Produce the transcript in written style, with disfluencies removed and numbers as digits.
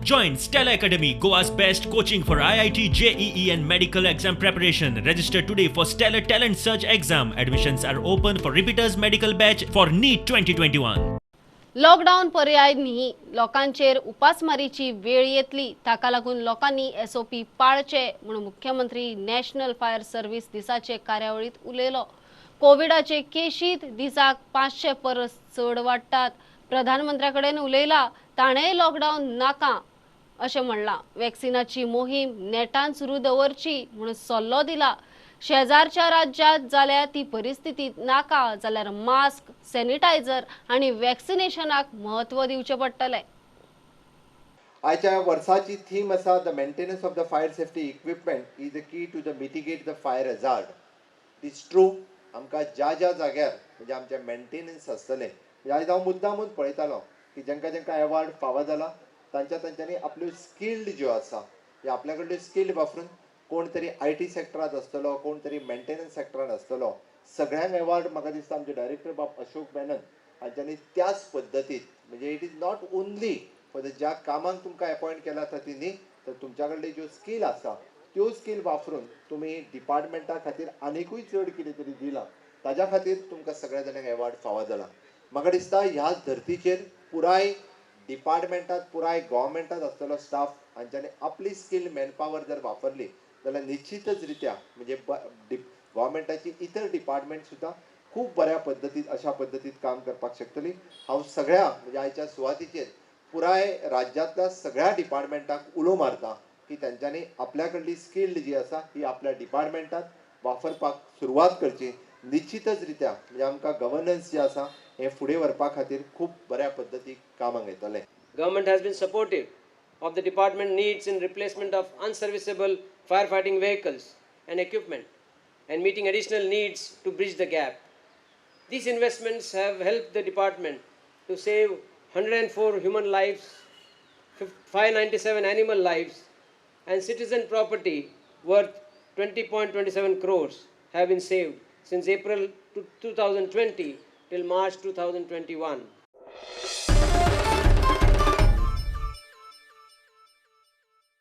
Join Stella Academy, Goa's best coaching for IIT, JEE and medical exam preparation. Register today for Stellar Talent Search exam. Admissions are open for repeaters medical batch for NEET 2021. Lockdown पर्यायी लोकांचेर उपासमारीची वेळ येतली ताका लागून लोकांनी SOP पाळचे म्हणून मुख्यमंत्री नॅशनल फायर सर्व्हिस दिसाचे कार्यावळीत उलयलो. कोविडाचे केशीत दिसाक 500 परस चड वाडटात. प्रधानमंत्र्याकडेन उलयला ताणेय लॉकडाऊन नाका अशें म्हणलां. वॅक्सिनाची मोहीम नेटान सुरू दवरची म्हणून सल्लो दिला. शेजारच्या राज्यात जाल्यार ती परिस्थिती नाका जाल्यार मास्क, सॅनिटायझर आणि वॅक्सिनेशनाक महत्व दिवचे पडटले. आयच्या वर्साची थीम आसा the maintenance of the fire safety equipment is the key to the mitigate the fire hazard. It's true आमकां ज्या ज्या जाग्यार म्हणजे आमचे मेंटेनन्स आसतले म्हणजे आयज हांव मुद्दामून पळयतालो की जेंका जेंका अवॉर्ड फावो जाला तांच्यांनी आपल्यो स्किल्ड ज्यो आसा ह्या आपल्या कडल्यो स्किल्ड वापरून कोण तरी IT सेक्टरात आसतलो, कोण तरी मेंटेनन्स सेक्टरात आसतलो, सगळ्यांक अवॉर्ड म्हाका दिसता आमचे डायरेक्टर बाब अशोक मेनन हांच्यांनी त्याच पद्दतीत म्हणजे it is not only for the ज्या कामाक तुमकां अपॉयंट केला न्ही तर तुमच्या कडली ज्यो स्किल आसा त्यो स्किल वापरून तुमी डिपार्टमेंटा खातीर आनिकूय चड कितें तरी दिलां ताज्या खातीर तुमकां सगळ्या जाणांक अवॉर्ड फावो जाला. म्हाका दिसता ह्या धर्तीचेर पुराय डिपार्टमेंटात पुराय गोव्हर्मेंटात आसतलो स्टाफ हांच्यांनी आपली स्किल मॅनपावर जर वापरली जाल्यार निश्चितच रित्या म्हणजे गोव्हर्मेंटाची इतर डिपार्टमेंट सुद्दां खूब बऱ्या पद्दतीत अशा पद्दतीत काम करपाक शकतली. हांव सगळ्या म्हणजे आयच्या सुवातीचेर पुराय राज्यांतल्या सगळ्या डिपार्टमेंटाक उलो मारता की तेंच्यांनी आपल्या कडली स्किल्ड जी आसा ही आपल्या डिपार्टमेंटात वापरपाक सुरवात करची. निश्चितच रित्या म्हणजे आमकां गव्हर्नन्स जे आसा हे फुडें व्हरपा खातीर खूब बऱ्या पद्दतीक कामाक येतले. Government has been supportive of the department needs in replacement of unserviceable firefighting vehicles and equipment and meeting additional needs to bridge the gap. These investments have helped the department to save 104 human lives, 597 animal lives and citizen property worth 20.27 crores have been saved since April 2020 till March 2021.